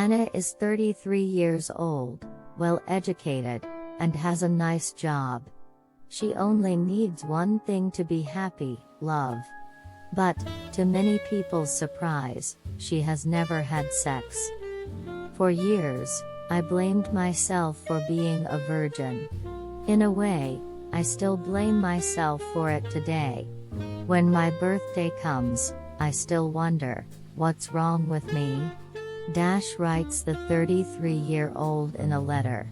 Anna is 33 years old, well educated, and has a nice job. She only needs one thing to be happy: love. But, to many people's surprise, she has never had sex. For years, I blamed myself for being a virgin. In a way, I still blame myself for it today. When my birthday comes, I still wonder, what's wrong with me? Writes the 33-year-old in a letter.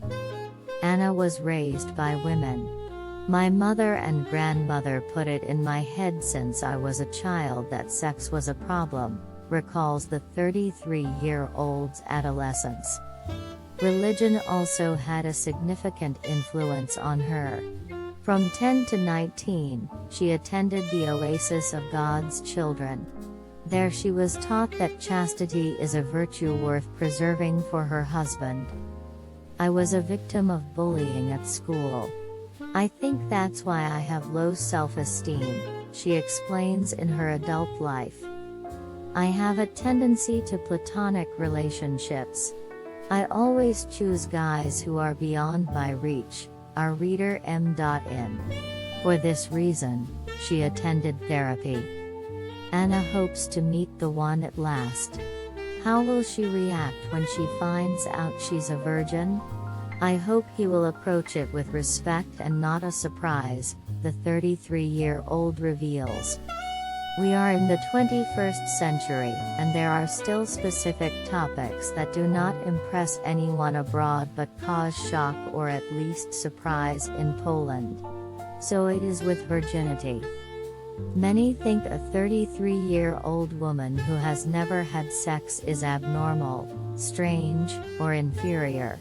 Anna was raised by women. My mother and grandmother put it in my head since I was a child that sex was a problem, recalls the 33-year-old's adolescence. Religion also had a significant influence on her. From 10 to 19, she attended the Oasis of God's Children. There she was taught that chastity is a virtue worth preserving for her husband. I was a victim of bullying at school. I think that's why I have low self-esteem, she explains in her adult life. I have a tendency to platonic relationships. I always choose guys who are beyond my reach, our reader M.in. For this reason, she attended therapy. Anna hopes to meet the one at last. How will she react when she finds out she's a virgin? I hope he will approach it with respect and not a surprise, the 33-year-old reveals. We are in the 21st century, and there are still specific topics that do not impress anyone abroad but cause shock or at least surprise in Poland. So it is with virginity. Many think a 33-year-old woman who has never had sex is abnormal, strange, or inferior.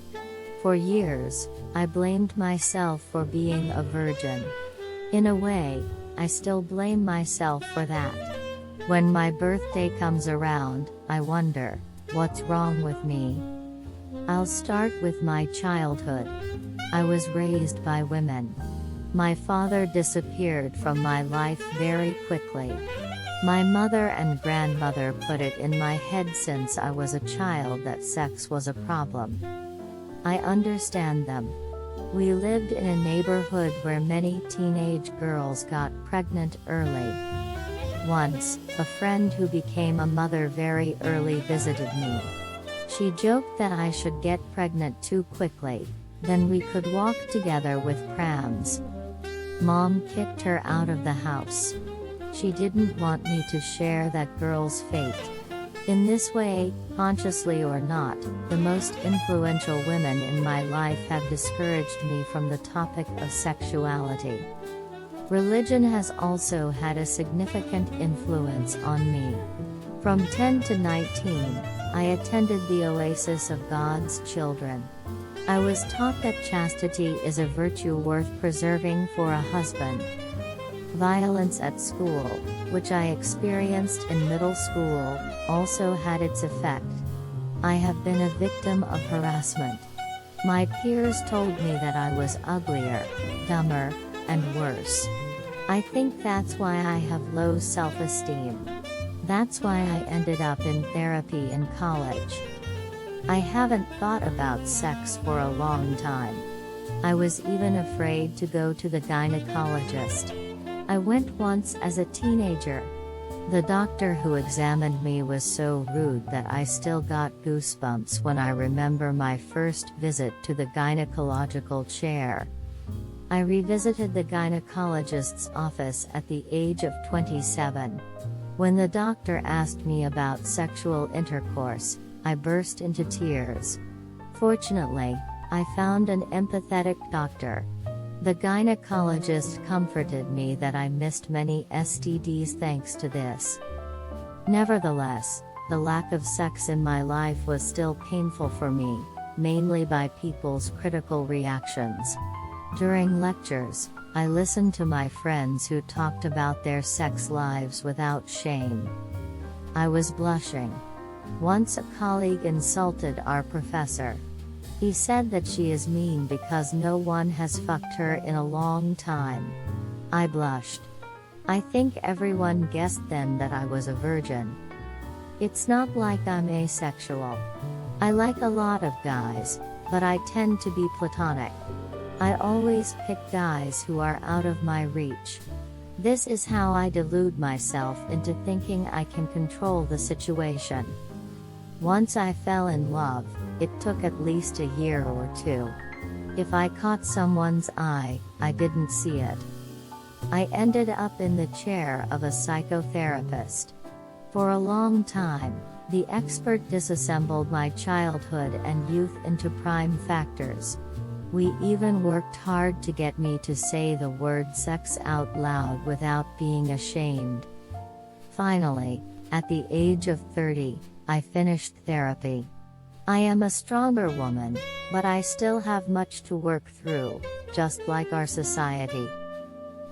For years, I blamed myself for being a virgin. In a way, I still blame myself for that. When my birthday comes around, I wonder, what's wrong with me? I'll start with my childhood. I was raised by women. My father disappeared from my life very quickly. My mother and grandmother put it in my head since I was a child that sex was a problem. I understand them. We lived in a neighborhood where many teenage girls got pregnant early. Once, a friend who became a mother very early visited me. She joked that I should get pregnant too quickly, then we could walk together with prams. Mom kicked her out of the house. She didn't want me to share that girl's fate. In this way, consciously or not, the most influential women in my life have discouraged me from the topic of sexuality. Religion has also had a significant influence on me. From 10 to 19, I attended the Oasis of God's Children. I was taught that chastity is a virtue worth preserving for a husband. Violence at school, which I experienced in middle school, also had its effect. I have been a victim of harassment. My peers told me that I was uglier, dumber, and worse. I think that's why I have low self-esteem. That's why I ended up in therapy in college. I haven't thought about sex for a long time. I was even afraid to go to the gynecologist. I went once as a teenager. The doctor who examined me was so rude that I still got goosebumps when I remember my first visit to the gynecological chair. I revisited the gynecologist's office at the age of 27. When the doctor asked me about sexual intercourse, I burst into tears. Fortunately, I found an empathetic doctor. The gynecologist comforted me that I missed many STDs thanks to this. Nevertheless, the lack of sex in my life was still painful for me, mainly by people's critical reactions. During lectures, I listened to my friends who talked about their sex lives without shame. I was blushing. Once a colleague insulted our professor. He said that she is mean because no one has fucked her in a long time. I blushed. I think everyone guessed then that I was a virgin. It's not like I'm asexual. I like a lot of guys, but I tend to be platonic. I always pick guys who are out of my reach. This is how I delude myself into thinking I can control the situation. Once I fell in love, it took at least a year or two. If I caught someone's eye, I didn't see it. I ended up in the chair of a psychotherapist. For a long time, the expert disassembled my childhood and youth into prime factors. We even worked hard to get me to say the word sex out loud without being ashamed. Finally, at the age of 30, I finished therapy. I am a stronger woman, but I still have much to work through, just like our society.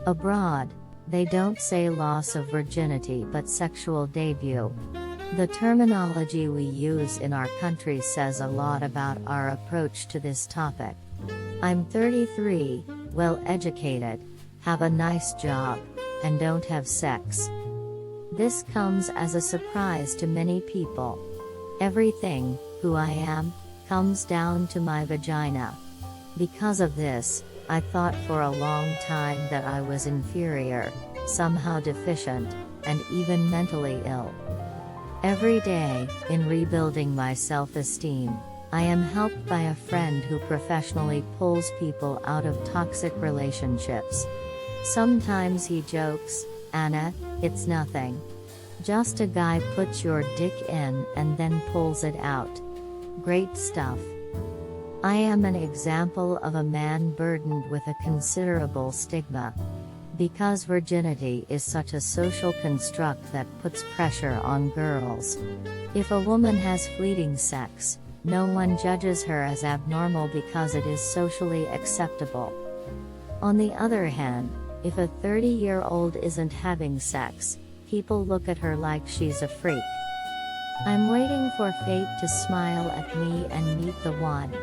Abroad, they don't say loss of virginity but sexual debut. The terminology we use in our country says a lot about our approach to this topic. I'm 33, well educated, have a nice job, and don't have sex. This comes as a surprise to many people. Everything, who I am, comes down to my vagina. Because of this, I thought for a long time that I was inferior, somehow deficient, and even mentally ill. Every day, in rebuilding my self-esteem, I am helped by a friend who professionally pulls people out of toxic relationships. Sometimes he jokes, "Anna, it's nothing. Just a guy puts your dick in and then pulls it out." Great stuff. I am an example of a man burdened with a considerable stigma. Because virginity is such a social construct that puts pressure on girls. If a woman has fleeting sex, no one judges her as abnormal because it is socially acceptable. On the other hand, if a 30-year-old isn't having sex, people look at her like she's a freak. I'm waiting for fate to smile at me and meet the one.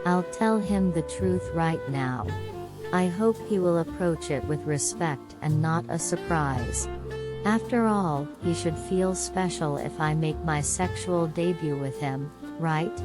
I'll tell him the truth right now. I hope he will approach it with respect and not a surprise. After all, he should feel special if I make my sexual debut with him, right?